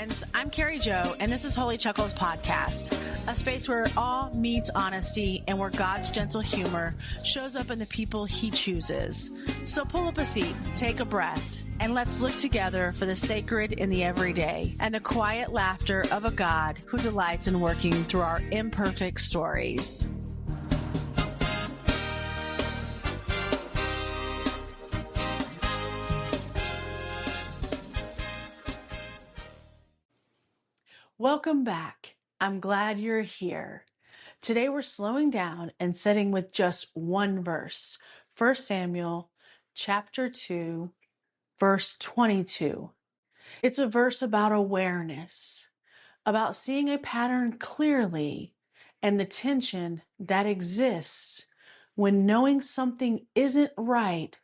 friends. I'm Carrie Jo, and this is Holy Chuckles Podcast, a space where all meets honesty and where God's gentle humor shows up in the people He chooses. So pull up a seat, take a breath, and let's look together for the sacred in the everyday and the quiet laughter of a God who delights in working through our imperfect stories. Welcome back. I'm glad you're here. Today we're slowing down and sitting with just one verse. 1 Samuel chapter 2, verse 22. It's a verse about awareness, about seeing a pattern clearly and the tension that exists when knowing something isn't right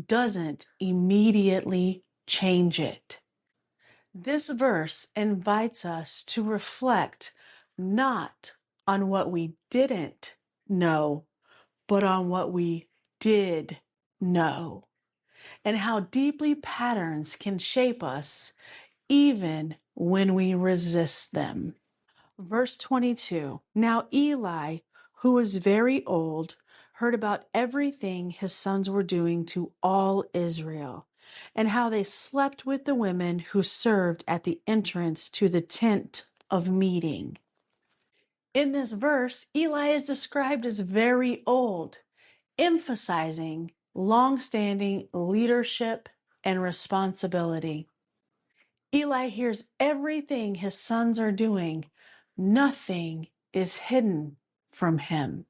doesn't immediately change it. This verse invites us to reflect not on what we didn't know, but on what we did know, and how deeply patterns can shape us even when we resist them. Verse 22, Now Eli, who was very old, heard about everything his sons were doing to all Israel, and how they slept with the women who served at the entrance to the tent of meeting. In this verse, Eli is described as very old, emphasizing long-standing leadership and responsibility. Eli hears everything his sons are doing. Nothing is hidden from him.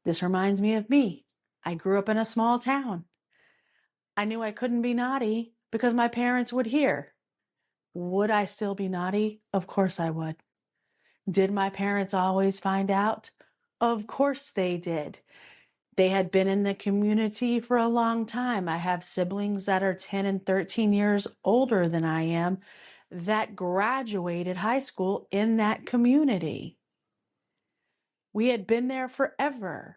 This reminds me of me. I grew up in a small town. I knew I couldn't be naughty because my parents would hear. Would I still be naughty? Of course I would. Did my parents always find out? Of course they did. They had been in the community for a long time. I have siblings that are 10 and 13 years older than I am that graduated high school in that community. We had been there forever.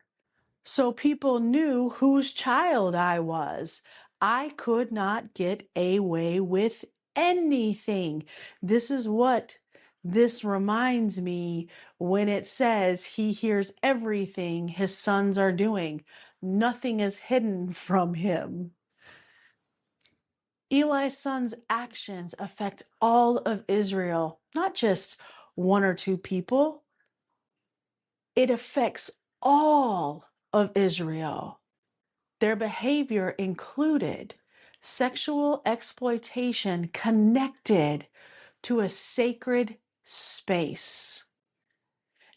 So people knew whose child I was. I could not get away with anything. This is what this reminds me when it says he hears everything his sons are doing. Nothing is hidden from him. Eli's sons' actions affect all of Israel, not just one or two people. It affects all of Israel. Their behavior included sexual exploitation connected to a sacred space.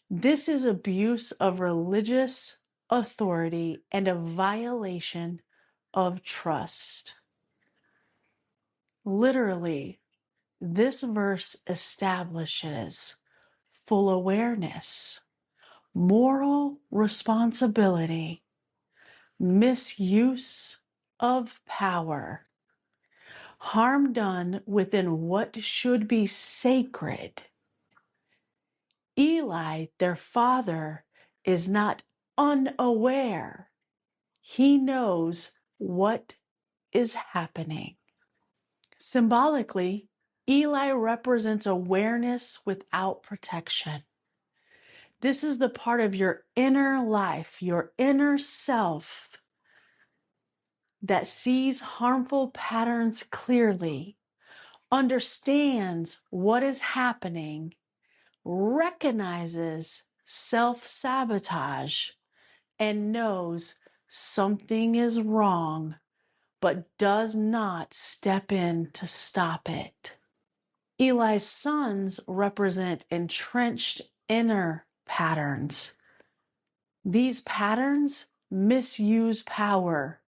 This is abuse of religious authority and a violation of trust. Literally, this verse establishes full awareness, moral responsibility, misuse of power, harm done within what should be sacred. Eli, their father, is not unaware. He knows what is happening. Symbolically, Eli represents awareness without protection. This is the part of your inner life, your inner self, that sees harmful patterns clearly, understands what is happening, recognizes self-sabotage, and knows something is wrong, but does not step in to stop it. Eli's sons represent entrenched inner patterns. These patterns misuse power,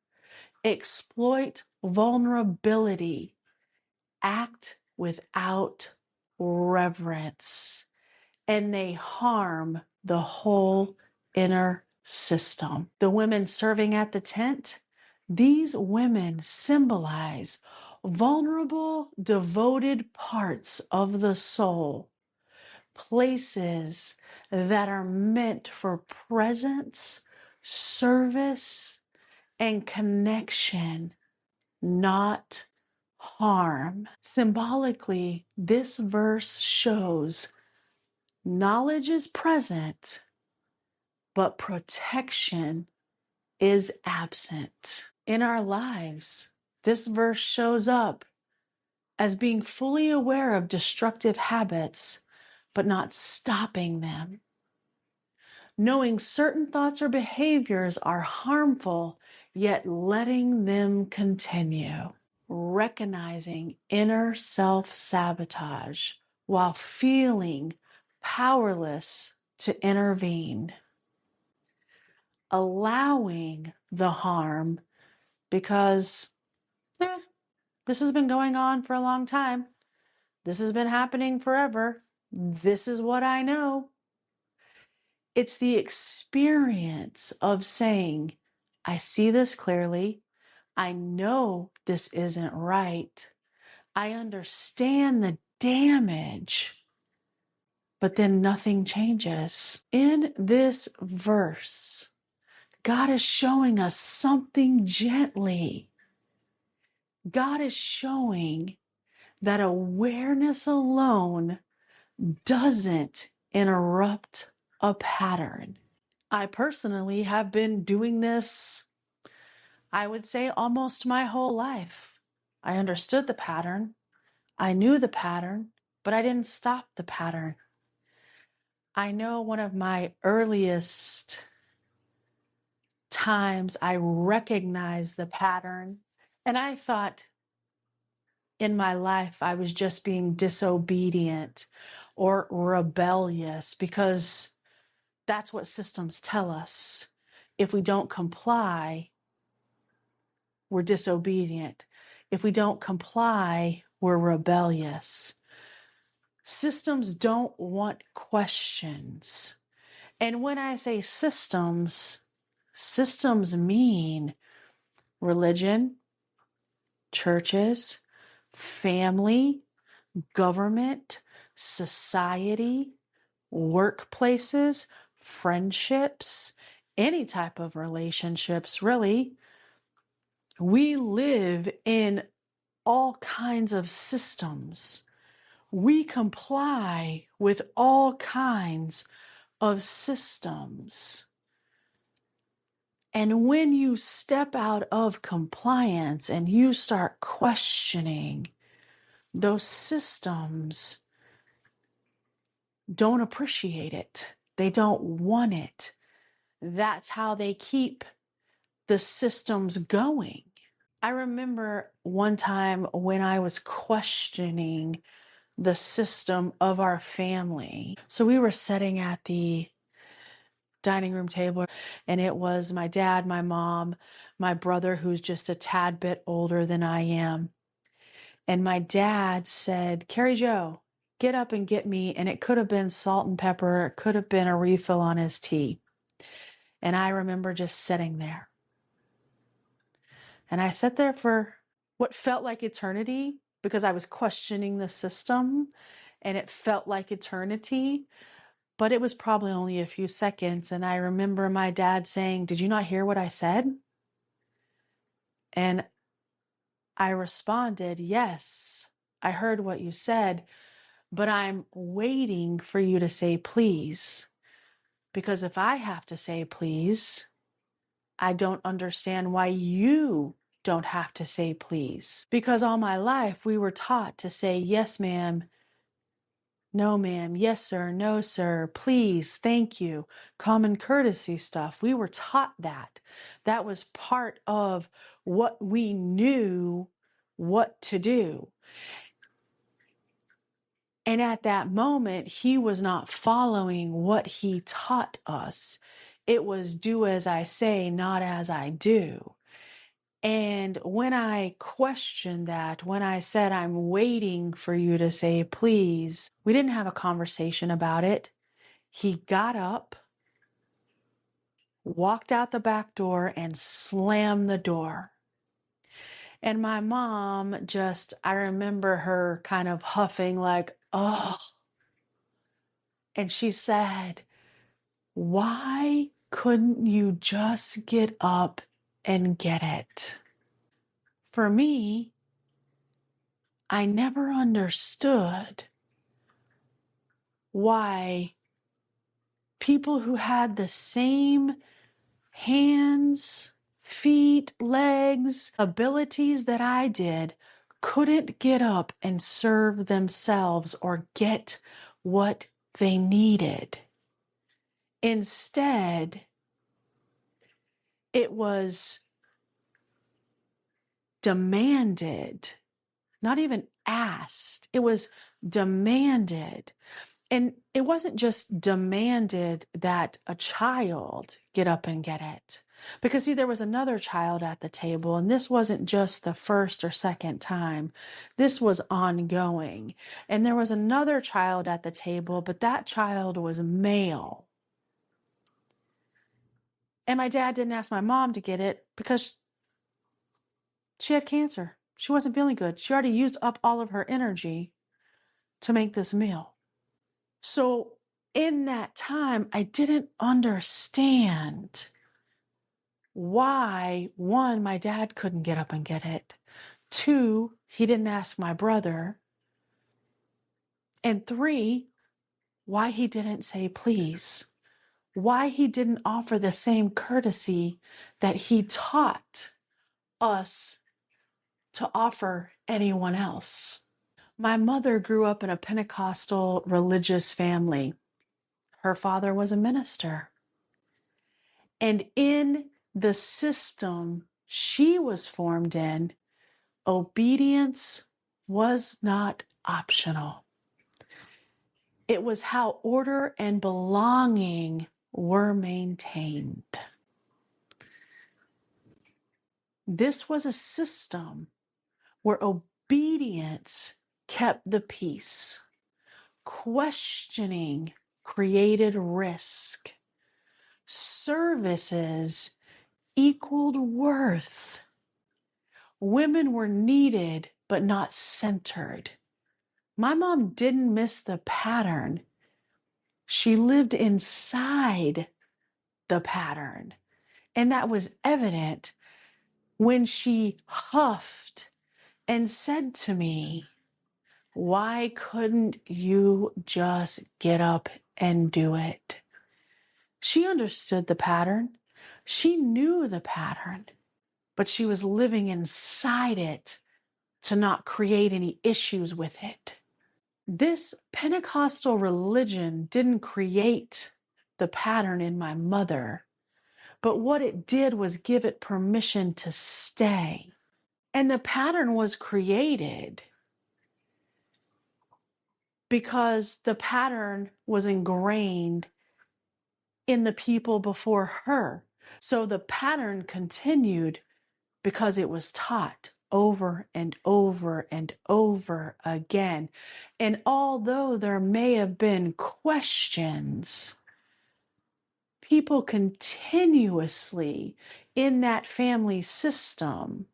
exploit vulnerability, act without reverence, and they harm the whole inner system. The women serving at the tent, these women symbolize vulnerable, devoted parts of the soul, places that are meant for presence, service, and connection, not harm. Symbolically, this verse shows knowledge is present, but protection is absent. In our lives, this verse shows up as being fully aware of destructive habits, but not stopping them. Knowing certain thoughts or behaviors are harmful, yet letting them continue. Recognizing inner self-sabotage while feeling powerless to intervene. Allowing the harm because this has been going on for a long time. This has been happening forever. This is what I know. It's the experience of saying, I see this clearly. I know this isn't right. I understand the damage, but then nothing changes. In this verse, God is showing us something gently. God is showing that awareness alone doesn't interrupt a pattern. I personally have been doing this, I would say, almost my whole life. I understood the pattern. I knew the pattern, but I didn't stop the pattern. I know one of my earliest times I recognized the pattern, and I thought in my life I was just being disobedient or rebellious because that's what systems tell us. If we don't comply, we're disobedient. If we don't comply, we're rebellious. Systems don't want questions. And when I say systems, systems mean religion, churches, family, government, society, workplaces, friendships, any type of relationships, really. We live in all kinds of systems. We comply with all kinds of systems. And when you step out of compliance and you start questioning, those systems don't appreciate it. They don't want it. That's how they keep the systems going. I remember one time when I was questioning the system of our family. So we were sitting at the dining room table, and it was my dad, my mom, my brother, who's just a tad bit older than I am. And my dad said, Carrie Jo, get up and get me. And it could have been salt and pepper. It could have been a refill on his tea. And I remember just sitting there. And I sat there for what felt like eternity because I was questioning the system, and it felt like eternity, but it was probably only a few seconds. And I remember my dad saying, did you not hear what I said? And I responded, yes, I heard what you said, but I'm waiting for you to say please. Because if I have to say please, I don't understand why you don't have to say please. Because all my life we were taught to say yes, ma'am, no, ma'am, yes, sir, no, sir, please, thank you, common courtesy stuff. We were taught that. That was part of what we knew what to do. And at that moment, he was not following what he taught us. It was do as I say, not as I do. And when I questioned that, when I said, I'm waiting for you to say, please, we didn't have a conversation about it. He got up, walked out the back door, and slammed the door. And my mom I remember her kind of huffing like, oh. And she said, why couldn't you just get up and get it? For me, I never understood why people who had the same hands, feet, legs, abilities that I did couldn't get up and serve themselves or get what they needed. Instead, it was demanded, not even asked. It was demanded. And it wasn't just demanded that a child get up and get it. Because see, there was another child at the table, and this wasn't just the first or second time. This was ongoing. And there was another child at the table, but that child was male. And my dad didn't ask my mom to get it because she had cancer. She wasn't feeling good. She already used up all of her energy to make this meal. So in that time, I didn't understand why, one, my dad couldn't get up and get it. Two, he didn't ask my brother. And three, why he didn't say please. Why he didn't offer the same courtesy that he taught us to offer anyone else. My mother grew up in a Pentecostal religious family. Her father was a minister. And in the system she was formed in, obedience was not optional. It was how order and belonging were maintained. This was a system where obedience kept the peace. Questioning created risk. Services equaled worth. Women were needed, but not centered. My mom didn't miss the pattern. She lived inside the pattern. And that was evident when she huffed and said to me, "Why couldn't you just get up and do it?" She understood the pattern. She knew the pattern, but she was living inside it to not create any issues with it. This Pentecostal religion didn't create the pattern in my mother, but what it did was give it permission to stay. And the pattern was created because the pattern was ingrained in the people before her. So the pattern continued because it was taught over and over and over again. And although there may have been questions, people continuously in that family system,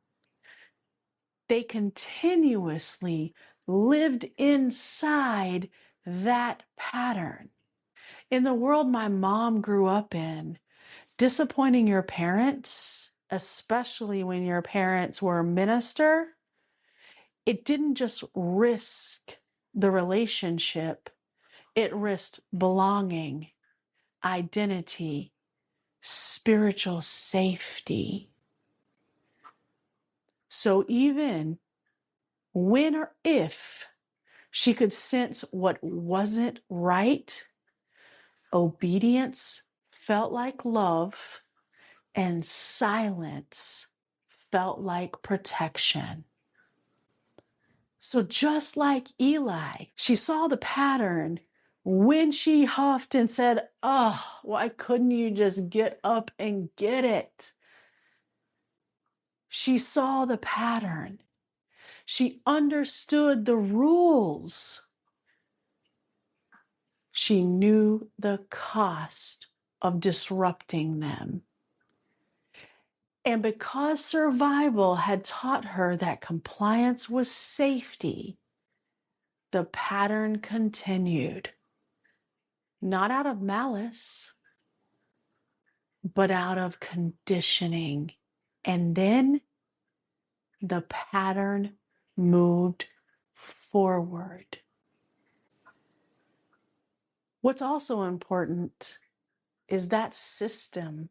they continuously lived inside that pattern. In the world my mom grew up in, disappointing your parents, especially when your parents were a minister, it didn't just risk the relationship, it risked belonging, identity, spiritual safety. So even when or if she could sense what wasn't right, obedience felt like love, and silence felt like protection. So just like Eli, she saw the pattern when she huffed and said, "Oh, why couldn't you just get up and get it?" She saw the pattern. She understood the rules. She knew the cost of disrupting them. And because survival had taught her that compliance was safety, the pattern continued. Not out of malice, but out of conditioning. And then the pattern moved forward. What's also important is that system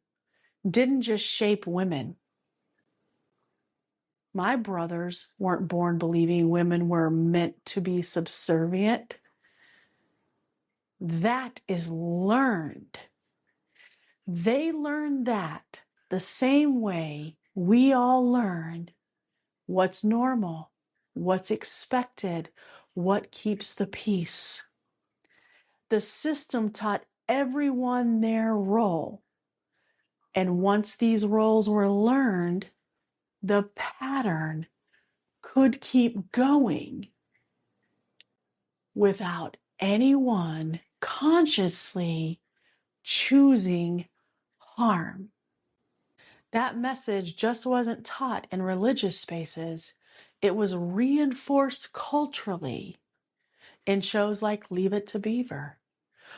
didn't just shape women. My brothers weren't born believing women were meant to be subservient. That is learned. They learned that the same way we all learned what's normal, what's expected, what keeps the peace. The system taught everyone their role. And once these roles were learned, the pattern could keep going without anyone consciously choosing harm. That message just wasn't taught in religious spaces. It was reinforced culturally in shows like Leave It to Beaver,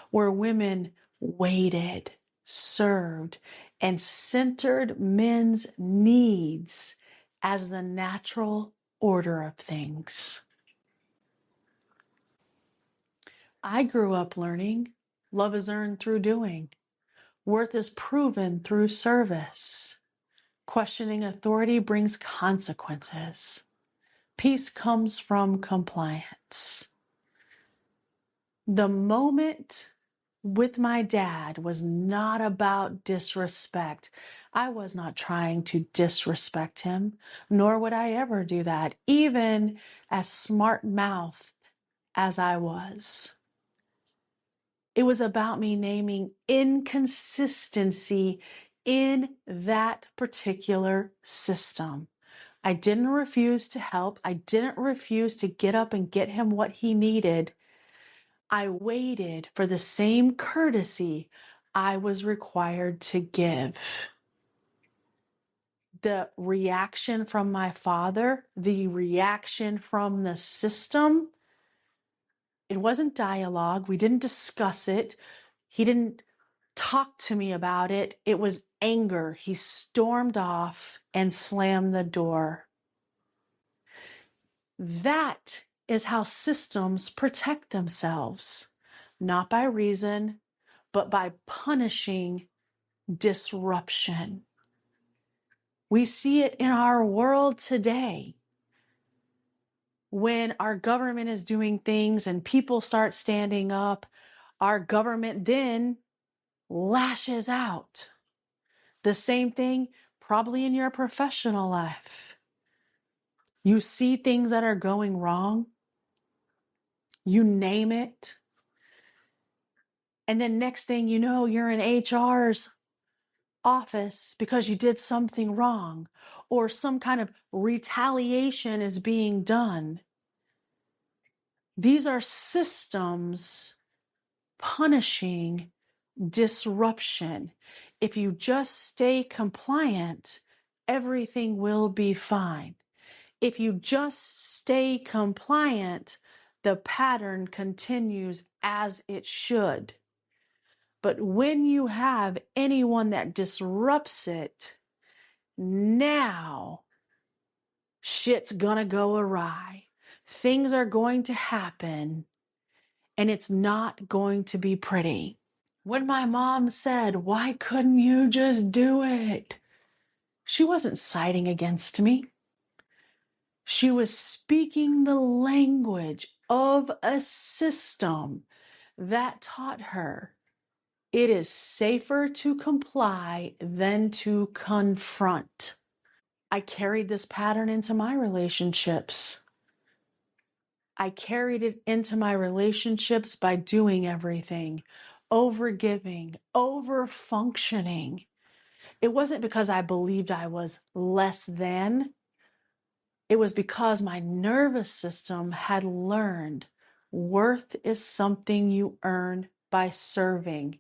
where women waited, served, and centered men's needs as the natural order of things. I grew up learning love is earned through doing, worth is proven through service. Questioning authority brings consequences. Peace comes from compliance. The moment with my dad was not about disrespect. I was not trying to disrespect him, nor would I ever do that, even as smart-mouthed as I was. It was about me naming inconsistency in that particular system. I didn't refuse to help. I didn't refuse to get up and get him what he needed. I waited for the same courtesy I was required to give. The reaction from my father, the reaction from the system, it wasn't dialogue. We didn't discuss it. He didn't talk to me about it. It was anger. He stormed off and slammed the door. That is how systems protect themselves, not by reason, but by punishing disruption. We see it in our world today. When our government is doing things and people start standing up, our government then lashes out. The same thing probably in your professional life. You see things that are going wrong, you name it, and then next thing you know, you're in HR's office because you did something wrong, or some kind of retaliation is being done. These are systems punishing disruption. If you just stay compliant, everything will be fine. If you just stay compliant, the pattern continues as it should. But when you have anyone that disrupts it, now shit's gonna go awry. Things are going to happen, and it's not going to be pretty. When my mom said, "Why couldn't you just do it?" she wasn't siding against me. She was speaking the language of a system that taught her it is safer to comply than to confront. I carried this pattern into my relationships. I carried it into my relationships by doing everything, overgiving, over-functioning. It wasn't because I believed I was less than. It was because my nervous system had learned worth is something you earn by serving.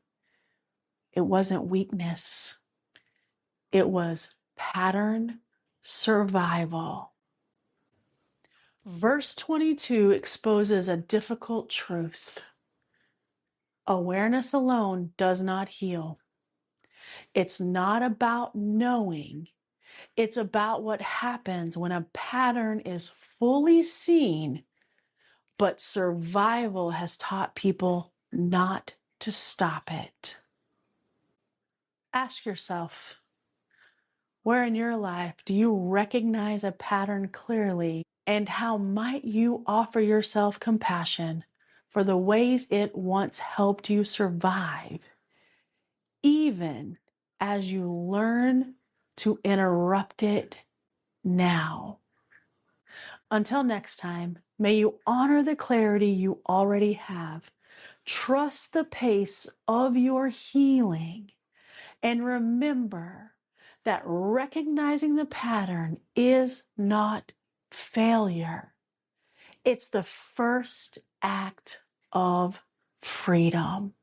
It wasn't weakness. It was pattern survival. Verse 22 exposes a difficult truth. Awareness alone does not heal. It's not about knowing. It's about what happens when a pattern is fully seen but survival has taught people not to stop it. Ask yourself, where in your life do you recognize a pattern clearly, and how might you offer yourself compassion for the ways it once helped you survive, even as you learn to interrupt it now? Until next time, may you honor the clarity you already have, trust the pace of your healing, and remember that recognizing the pattern is not failure. It's the first act of freedom.